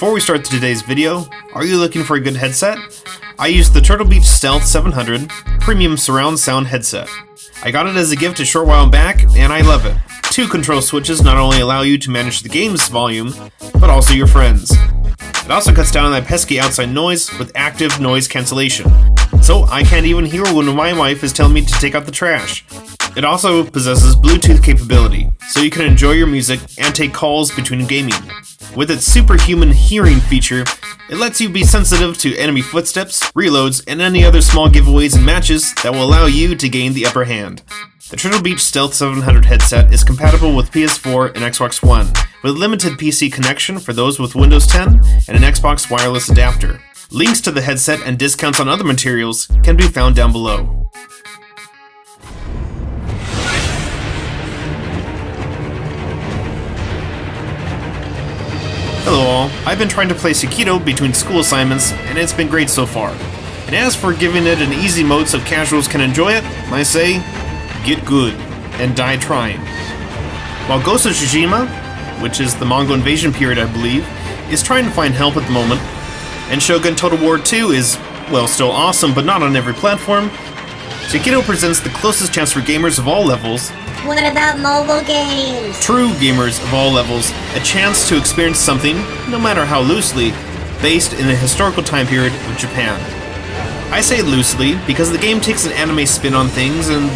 Before we start today's video, are you looking for a good headset? I used the Turtle Beach Stealth 700 Premium Surround Sound headset. I got it as a gift a short while back, and I love it. Two control switches not only allow you to manage the game's volume, but also your friends. It also cuts down on that pesky outside noise with active noise cancellation, so I can't even hear when my wife is telling me to take out the trash. It also possesses Bluetooth capability, so you can enjoy your music and take calls between gaming. With its superhuman hearing feature, it lets you be sensitive to enemy footsteps, reloads, and any other small giveaways and matches that will allow you to gain the upper hand. The Turtle Beach Stealth 700 headset is compatible with PS4 and Xbox One, with limited PC connection for those with Windows 10 and an Xbox wireless adapter. Links to the headset and discounts on other materials can be found down below. Hello all, I've been trying to play Sekiro between school assignments, and it's been great so far. And as for giving it an easy mode so casuals can enjoy it, I say, get good, and die trying. While Ghost of Tsushima, which is the Mongol invasion period I believe, is trying to find help at the moment, and Shogun Total War 2 is, well, still awesome but not on every platform, Sekiro presents the closest chance for gamers of all levels. What about mobile games? True gamers of all levels, a chance to experience something, no matter how loosely, based in a historical time period of Japan. I say loosely because the game takes an anime spin on things, and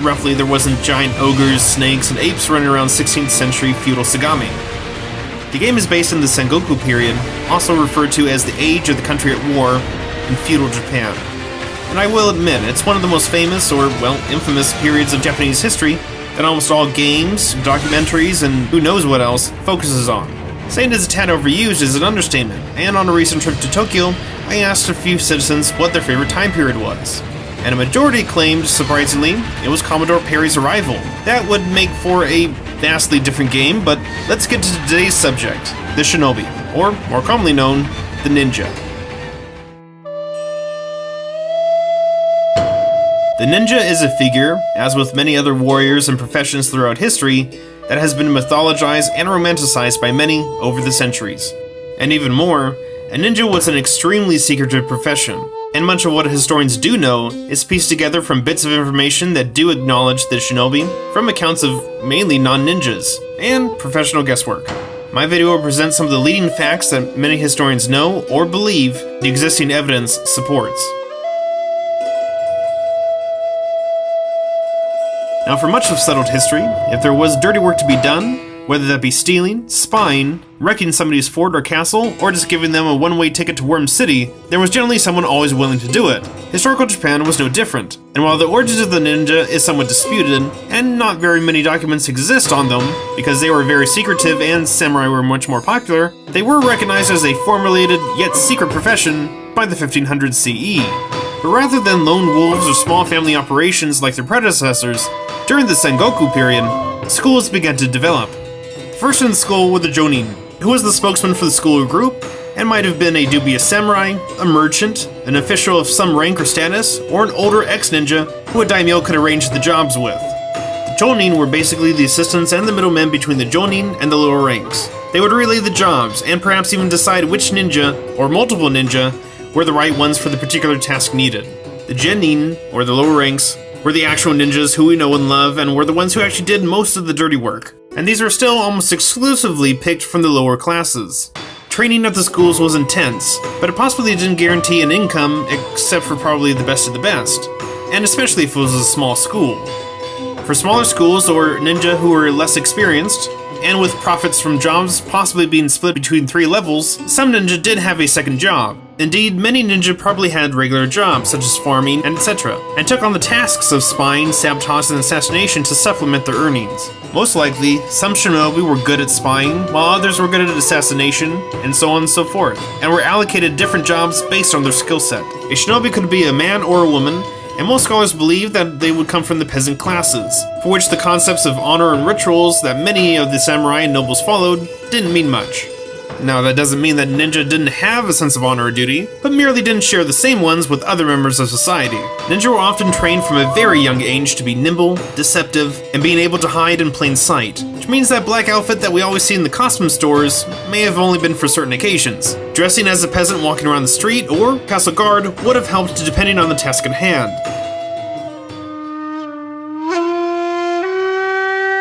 roughly there wasn't giant ogres, snakes, and apes running around 16th century feudal Sagami. The game is based in the Sengoku period, also referred to as the age of the country at war in feudal Japan. And I will admit, it's one of the most famous, or, well, infamous periods of Japanese history that almost all games, documentaries, and who knows what else focuses on. Saying it's a tad overused is an understatement, and on a recent trip to Tokyo, I asked a few citizens what their favorite time period was. And a majority claimed, surprisingly, it was Commodore Perry's arrival. That would make for a vastly different game, but let's get to today's subject, the Shinobi, or more commonly known, the ninja. The ninja is a figure, as with many other warriors and professions throughout history, that has been mythologized and romanticized by many over the centuries. And even more, a ninja was an extremely secretive profession, and much of what historians do know is pieced together from bits of information that do acknowledge the shinobi from accounts of mainly non-ninjas, and professional guesswork. My video will present some of the leading facts that many historians know or believe the existing evidence supports. Now, for much of settled history, if there was dirty work to be done, whether that be stealing, spying, wrecking somebody's fort or castle, or just giving them a one-way ticket to Worm City, there was generally someone always willing to do it. Historical Japan was no different, and while the origins of the ninja is somewhat disputed, and not very many documents exist on them, because they were very secretive and samurai were much more popular, they were recognized as a formulated yet secret profession by the 1500s CE. But rather than lone wolves or small family operations like their predecessors, during the Sengoku period, schools began to develop. First in the school were the jonin, who was the spokesman for the school or group, and might have been a dubious samurai, a merchant, an official of some rank or status, or an older ex-ninja who a daimyo could arrange the jobs with. The jonin were basically the assistants and the middlemen between the jonin and the lower ranks. They would relay the jobs, and perhaps even decide which ninja, or multiple ninja, were the right ones for the particular task needed. The genin, or the lower ranks, were the actual ninjas who we know and love, and were the ones who actually did most of the dirty work. And these were still almost exclusively picked from the lower classes. Training at the schools was intense, but it possibly didn't guarantee an income except for probably the best of the best, and especially if it was a small school. For smaller schools or ninja who were less experienced, and with profits from jobs possibly being split between 3 levels, some ninja did have a second job. Indeed, many ninja probably had regular jobs, such as farming and etc., and took on the tasks of spying, sabotage, and assassination to supplement their earnings. Most likely, some shinobi were good at spying, while others were good at assassination, and so on and so forth, and were allocated different jobs based on their skill set. A shinobi could be a man or a woman, and most scholars believe that they would come from the peasant classes, for which the concepts of honor and rituals that many of the samurai and nobles followed didn't mean much. Now, that doesn't mean that ninja didn't have a sense of honor or duty, but merely didn't share the same ones with other members of society. Ninja were often trained from a very young age to be nimble, deceptive, and being able to hide in plain sight, which means that black outfit that we always see in the costume stores may have only been for certain occasions. Dressing as a peasant walking around the street or castle guard would have helped depending on the task at hand.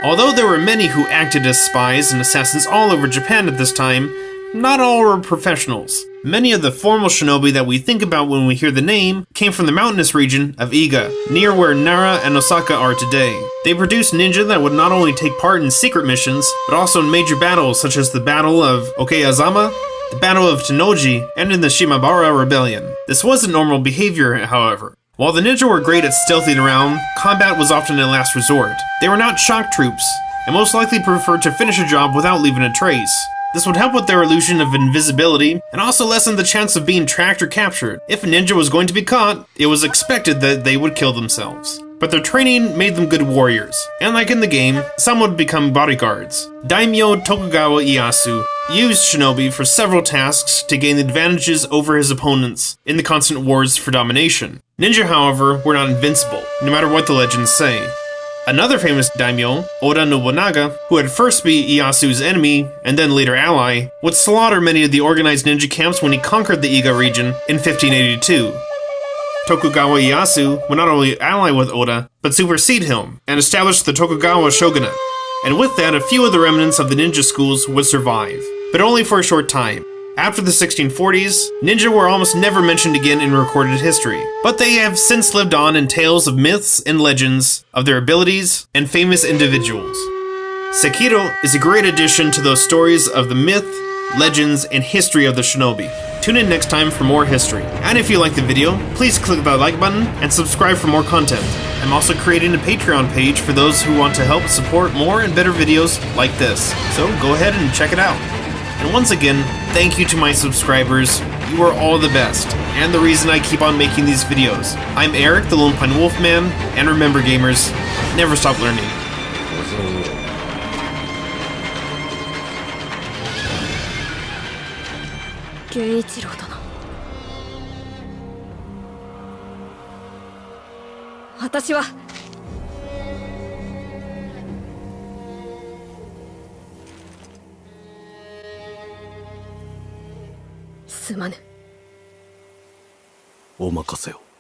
Although there were many who acted as spies and assassins all over Japan at this time, not all were professionals. Many of the formal shinobi that we think about when we hear the name came from the mountainous region of Iga, near where Nara and Osaka are today. They produced ninja that would not only take part in secret missions, but also in major battles such as the Battle of Okayazama, the Battle of Tennoji, and in the Shimabara Rebellion. This wasn't normal behavior, however. While the ninja were great at stealthing around, combat was often a last resort. They were not shock troops, and most likely preferred to finish a job without leaving a trace. This would help with their illusion of invisibility, and also lessen the chance of being tracked or captured. If a ninja was going to be caught, it was expected that they would kill themselves. But their training made them good warriors, and like in the game, some would become bodyguards. Daimyo Tokugawa Ieyasu used shinobi for several tasks to gain advantages over his opponents in the constant wars for domination. Ninja, however, were not invincible, no matter what the legends say. Another famous daimyo, Oda Nobunaga, who would first be Ieyasu's enemy and then later ally, would slaughter many of the organized ninja camps when he conquered the Iga region in 1582. Tokugawa Ieyasu would not only ally with Oda, but supersede him and establish the Tokugawa shogunate. And with that, a few of the remnants of the ninja schools would survive, but only for a short time. After the 1640s, ninja were almost never mentioned again in recorded history, but they have since lived on in tales of myths and legends of their abilities and famous individuals. Sekiro is a great addition to those stories of the myth, legends, and history of the shinobi. Tune in next time for more history. And if you liked the video, please click that like button and subscribe for more content. I'm also creating a Patreon page for those who want to help support more and better videos like this, so go ahead and check it out. And once again, thank you to my subscribers. You are all the best, and the reason I keep on making these videos. I'm Eric, the LonePineWolfman, and remember gamers, never stop learning. 源一郎殿、私はすまぬ。お任せを。